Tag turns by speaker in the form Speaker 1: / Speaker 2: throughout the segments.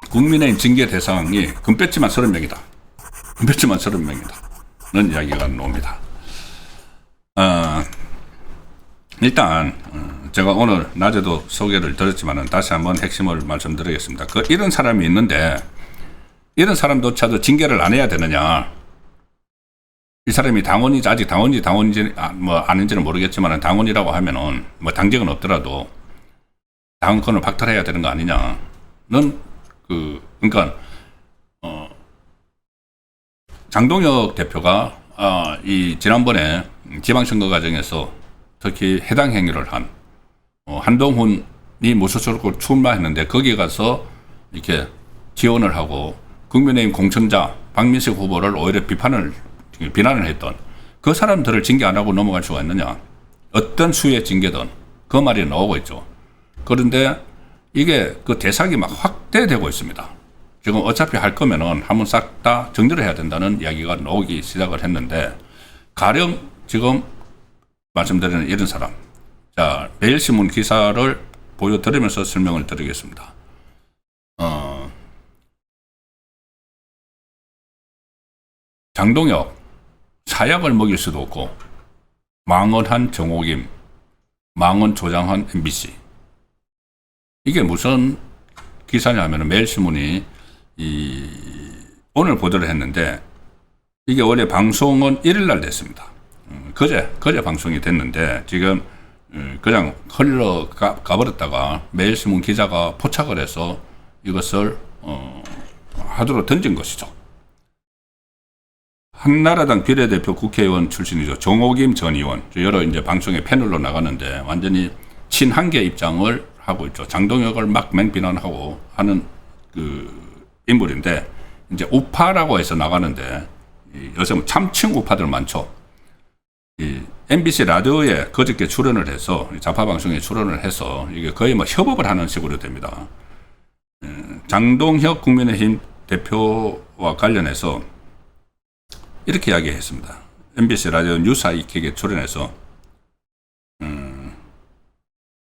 Speaker 1: 국민의힘 징계 대상이 금배지만 30명이다. 금배지만 30명이다. 는 이야기가 나옵니다. 일단 제가 오늘 낮에도 소개를 드렸지만 다시 한번 핵심을 말씀드리겠습니다. 이런 사람이 있는데 이런 사람조차도 징계를 안 해야 되느냐. 이 사람이 당원인지 아직 당원인지 아닌지는 모르겠지만 당원이라고 하면은 뭐 당직은 없더라도 당원권을 박탈해야 되는 거 아니냐는 그러니까 장동혁 대표가 이 지난번에 지방선거 과정에서 특히 해당 행위를 한 한동훈이 무소속으로 출마했는데 거기에 가서 이렇게 지원을 하고 국민의힘 공천자 박민식 후보를 오히려 비난을 했던 그 사람들을 징계 안 하고 넘어갈 수가 있느냐. 어떤 수의 징계든 그 말이 나오고 있죠. 그런데 이게 그 대상이 막 확대되고 있습니다. 지금 어차피 할 거면은 한번 싹 다 정리를 해야 된다는 이야기가 나오기 시작을 했는데 가령 지금 말씀드리는 이런 사람. 자, 매일신문 기사를 보여드리면서 설명을 드리겠습니다. 장동혁 사약을 먹일 수도 없고 망언한 정호김, 망언 조장한 MBC. 이게 무슨 기사냐 하면 매일신문이 오늘 보도를 했는데 이게 원래 방송은 1일날 됐습니다. 그제 방송이 됐는데 지금 그냥 흘러가버렸다가 매일신문 기자가 포착을 해서 이것을 하도로 던진 것이죠. 한나라당 비례대표 국회의원 출신이죠. 정호김 전 의원. 여러 이제 방송에 패널로 나가는데 완전히 친한계 입장을 하고 있죠. 장동혁을 막 맹비난하고 하는 인물인데 이제 우파라고 해서 나가는데 요즘 참칭 우파들 많죠. MBC 라디오에 그저께 출연을 해서 좌파 방송에 출연을 해서 이게 거의 뭐 협업을 하는 식으로 됩니다. 장동혁 국민의힘 대표와 관련해서 이렇게 이야기했습니다. MBC 라디오 뉴스 아이킥에 출연해서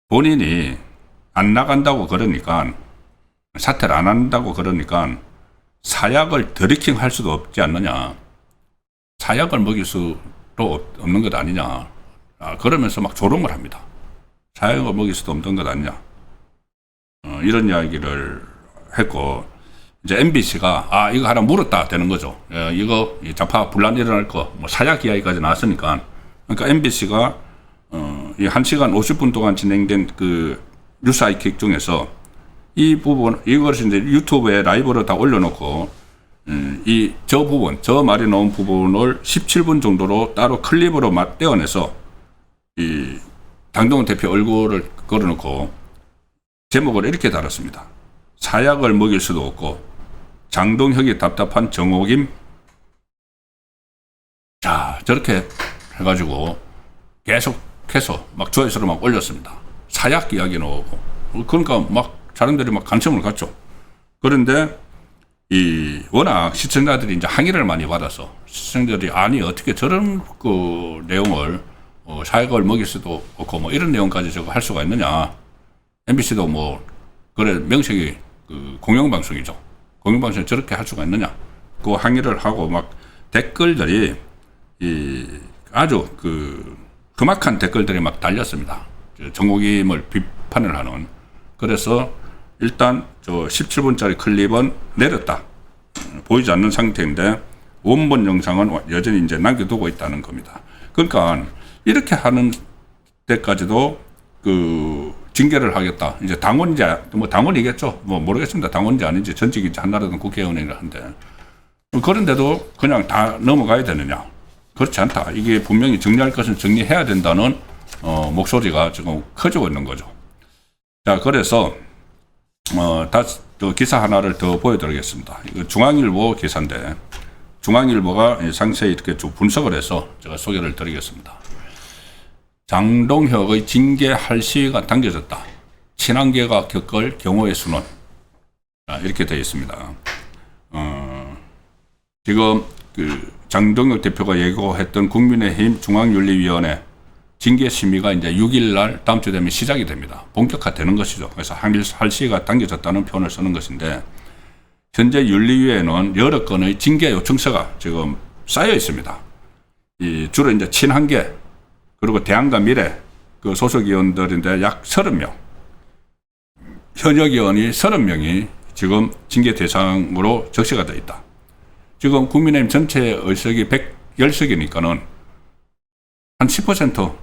Speaker 1: 본인이 안 나간다고 그러니까 사퇴를 안 한다고 그러니까 사약을 드리킹 할 수도 없지 않느냐. 사약을 먹일 수도 없는 것 아니냐. 그러면서 막 조롱을 합니다. 사약을 먹일 수도 없는 것 아니냐. 이런 이야기를 했고 이제 MBC가 이거 하나 물었다 되는 거죠. 이거 좌파 분란 일어날 거 뭐 사약 이야기까지 나왔으니까 그러니까 MBC가 이 1시간 50분 동안 진행된 그 뉴스 아이킥 중에서 이 부분 이것을 이제 유튜브에 라이브로 다 올려놓고 저 말이 나온 부분을 17분 정도로 따로 클립으로 떼어내서 이 장동훈 대표 얼굴을 걸어놓고 제목을 이렇게 달았습니다. 사약을 먹일 수도 없고 장동혁이 답답한 정호김. 자, 저렇게 해가지고 계속해서 막 조회수를 막 올렸습니다. 사약 이야기 나오고. 그러니까 막 사람들이 막 관심을 갖죠. 그런데 워낙 시청자들이 이제 항의를 많이 받아서 시청자들이 아니 어떻게 저런 그 내용을 사약을 먹일 수도 없고 뭐 이런 내용까지 저거 할 수가 있느냐. MBC도 뭐 그래 명색이 공영방송이죠. 공영방송이 저렇게 할 수가 있느냐. 그 항의를 하고 막 댓글들이 아주 험악한 댓글들이 막 달렸습니다. 정호김을 비판을 하는. 그래서 일단 저 17분짜리 클립은 내렸다. 보이지 않는 상태인데 원본 영상은 여전히 이제 남겨두고 있다는 겁니다. 그러니까 이렇게 하는 데까지도 징계를 하겠다. 이제 당원인지 뭐 당원이겠죠. 뭐 모르겠습니다. 당원인지 아닌지 전직인지 한나라당 국회의원이라 한데 그런데도 그냥 다 넘어가야 되느냐? 그렇지 않다. 이게 분명히 정리할 것은 정리해야 된다는 목소리가 지금 커지고 있는 거죠. 자, 그래서 다시 또 기사 하나를 더 보여드리겠습니다. 이거 중앙일보 기사인데 중앙일보가 상세히 이렇게 쭉 분석을 해서 제가 소개를 드리겠습니다. 장동혁의 징계할 시기가 당겨졌다. 친한계가 겪을 경우의 수는 이렇게 되어 있습니다. 지금 장동혁 대표가 예고했던 국민의힘 중앙윤리위원회 징계 심의가 이제 6일 날 다음 주 되면 시작이 됩니다. 본격화되는 것이죠. 그래서 할 시가 당겨졌다는 표현을 쓰는 것인데, 현재 윤리위에는 여러 건의 징계 요청서가 지금 쌓여 있습니다. 주로 이제 친한계, 그리고 대한과 미래 그 소속 의원들인데 약 30명, 현역 의원이 30명이 지금 징계 대상으로 적시가 되어 있다. 지금 국민의힘 전체 의석이 110석이니까는 한 10%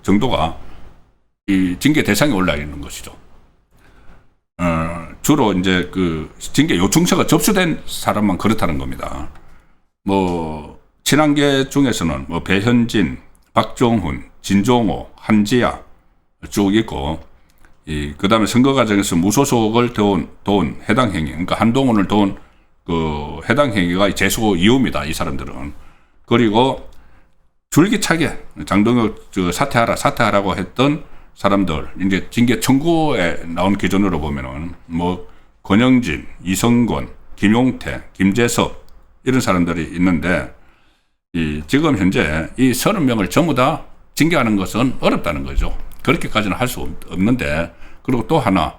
Speaker 1: 정도가 이 징계 대상에 올라 있는 것이죠. 주로 이제 그 징계 요청서가 접수된 사람만 그렇다는 겁니다. 뭐 친한계 중에서는 뭐 배현진, 박종훈, 진종호, 한지아 쭉 있고, 그 다음에 선거 과정에서 무소속을 도운 해당 행위, 그러니까 한동훈을 도운 그 해당 행위가 재수 이유입니다. 이 사람들은. 그리고 줄기차게 장동혁 사퇴하라고 했던 사람들, 이제 징계 청구에 나온 기준으로 보면은 뭐 권영진, 이성권, 김용태, 김재섭 이런 사람들이 있는데, 지금 현재 이 30명을 전부 다 징계하는 것은 어렵다는 거죠. 그렇게까지는 할 수 없는데, 그리고 또 하나,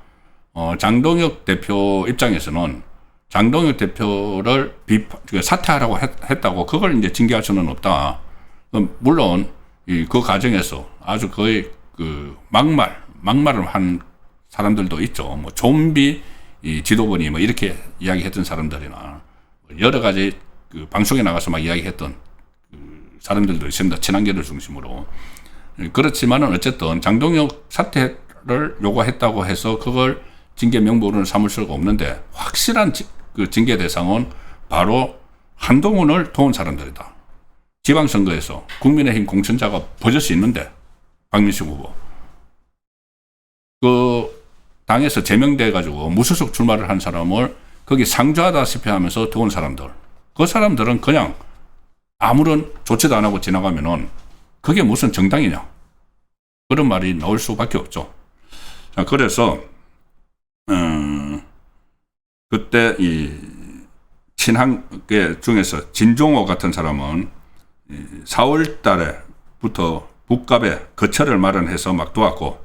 Speaker 1: 장동혁 대표 입장에서는 장동혁 대표를 사퇴하라고 했다고 그걸 이제 징계할 수는 없다. 물론 그 과정에서 아주 거의 그 막말을 한 사람들도 있죠. 뭐 좀비 지도부니 뭐 이렇게 이야기했던 사람들이나 여러 가지 그 방송에 나가서 막 이야기했던 그 사람들도 있습니다. 친한계를 중심으로. 그렇지만은 어쨌든 장동혁 사퇴를 요구했다고 해서 그걸 징계 명분으로 삼을 수가 없는데, 확실한 그 징계 대상은 바로 한동훈을 도운 사람들이다. 지방선거에서 국민의힘 공천자가 버젓이 있는데, 박민식 후보. 그 당에서 제명돼가지고 무소속 출마를 한 사람을 거기 상주하다시피 하면서 도운 사람들. 그 사람들은 그냥 아무런 조치도 안 하고 지나가면은 그게 무슨 정당이냐. 그런 말이 나올 수밖에 없죠. 자, 그래서, 그때 이 친한계 중에서 진종호 같은 사람은 4월 달에부터 북갑에 거처를 마련해서 막 도왔고,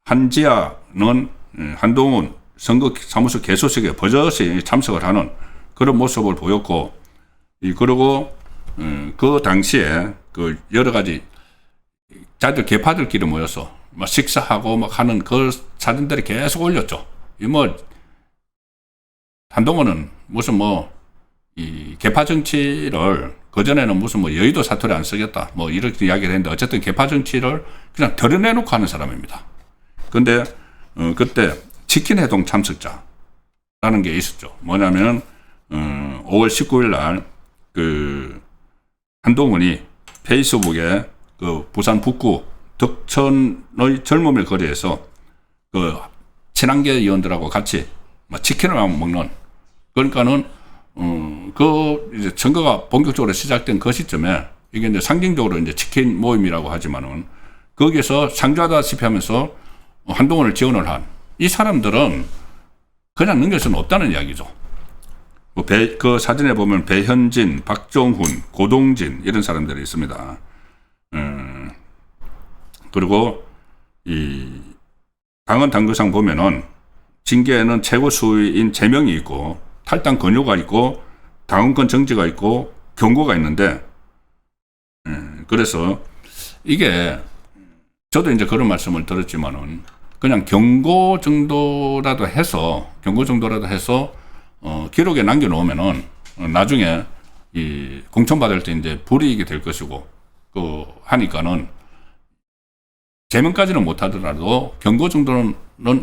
Speaker 1: 한지아는 한동훈 선거 사무소 개소식에 버젓이 참석을 하는 그런 모습을 보였고, 그리고 그 당시에 그 여러 가지 자들 개파들끼리 모여서 막 식사하고 막 하는 그 사진들이 계속 올렸죠. 한동훈은 무슨 이 개파 정치를 그전에는 무슨 여의도 사투리 안 쓰겠다 뭐 이렇게 이야기를 했는데, 어쨌든 개파 정치를 그냥 드러내놓고 하는 사람입니다. 근데 그때 치킨 해동 참석자라는 게 있었죠. 뭐냐면 5월 19일 날 그 한동훈이 페이스북에 그 부산 북구 덕천의 젊음의 거리에서 그 친한계 의원들하고 같이 치킨을 먹는, 그러니까는 그 이제 선거가 본격적으로 시작된 그 시점에 이게 이제 상징적으로 이제 치킨 모임이라고 하지만은 거기서 상주하다시피 하면서 한동훈을 지원을 한 이 사람들은 그냥 넘길 수는 없다는 이야기죠. 그 사진에 보면 배현진, 박종훈, 고동진 이런 사람들이 있습니다. 그리고 이 당헌 당규상 보면은 징계에는 최고 수위인 제명이 있고 탈당 권유가 있고 당원권 정지가 있고 경고가 있는데, 그래서 이게 저도 이제 그런 말씀을 들었지만은 그냥 경고 정도라도 해서 기록에 남겨놓으면은 나중에 이 공천받을 때 이제 불이익이 될 것이고, 하니까는 제명까지는 못하더라도 경고 정도는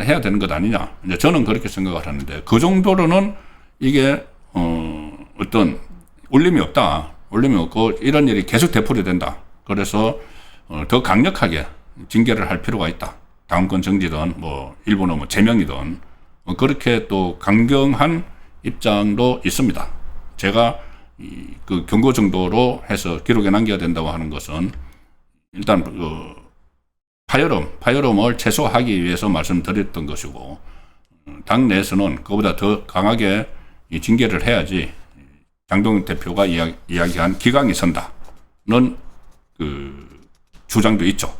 Speaker 1: 해야 되는 것 아니냐. 이제 저는 그렇게 생각을 하는데, 그 정도로는 이게 어떤 울림이 없고 이런 일이 계속 되풀이된다. 그래서 더 강력하게 징계를 할 필요가 있다. 당원권 정지든 일부는 제명이든 그렇게 또 강경한 입장도 있습니다. 제가 그 경고 정도로 해서 기록에 남겨야 된다고 하는 것은 일단 파열음을 최소화하기 위해서 말씀드렸던 것이고, 당 내에서는 그보다 더 강하게 이 징계를 해야지 장동혁 대표가 이야기한 기강이 선다는 그 주장도 있죠.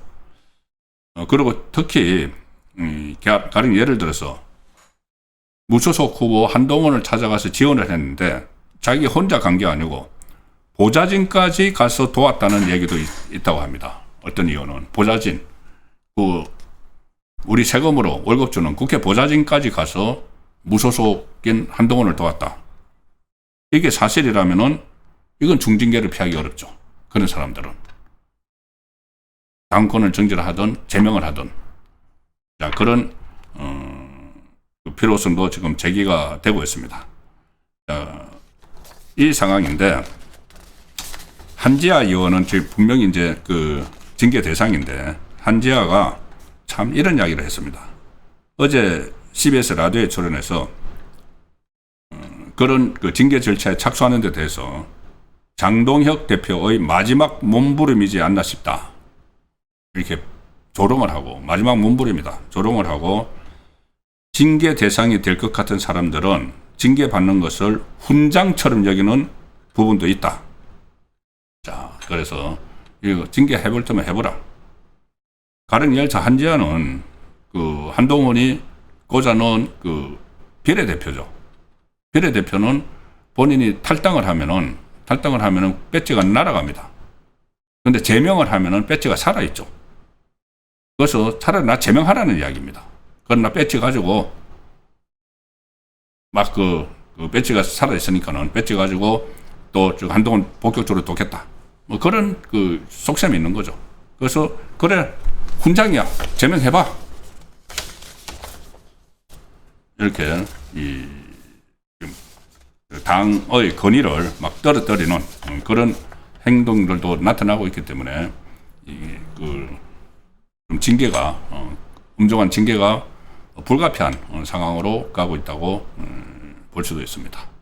Speaker 1: 그리고 특히 가령 예를 들어서 무소속 후보 한동훈을 찾아가서 지원을 했는데 자기 혼자 간 게 아니고 보좌진까지 가서 도왔다는 얘기도 있다고 합니다. 어떤 의원은 보좌진, 우리 세금으로 월급 주는 국회 보좌진까지 가서 무소속인 한동훈을 도왔다. 이게 사실이라면은 이건 중징계를 피하기 어렵죠. 그런 사람들은 당권을 정지를 하든 제명을 하든, 자, 그런 필요성도 지금 제기가 되고 있습니다. 이 상황인데 한지아 의원은 지금 분명히 이제 그 징계 대상인데 한지아가 참 이런 이야기를 했습니다. 어제 CBS 라디오에 출연해서 그런 그 징계 절차에 착수하는 데 대해서 장동혁 대표의 마지막 몸부림이지 않나 싶다. 이렇게 조롱을 하고, 마지막 몸부림이다. 조롱을 하고, 징계 대상이 될 것 같은 사람들은 징계받는 것을 훈장처럼 여기는 부분도 있다. 자, 그래서 이거 징계 해볼 때면 해보라. 가령 예를 들어 한지아는 그 한동훈이 꽂아놓은 그 비례대표죠. 비례대표는 본인이 탈당을 하면은 배지가 날아갑니다. 근데 제명을 하면은 배지가 살아있죠. 그래서 차라리 나 제명하라는 이야기입니다. 그러나 배지 가지고 막 그 배지가 살아있으니까는 배지 가지고 또 한동훈 본격적으로 돕겠다. 뭐 그런 그 속셈이 있는 거죠. 그래서 그래 훈장이야 제명해봐. 이렇게 이 당의 권위를 막 떨어뜨리는 그런 행동들도 나타나고 있기 때문에 좀 징계가 엄중한 징계가 불가피한 상황으로 가고 있다고 볼 수도 있습니다.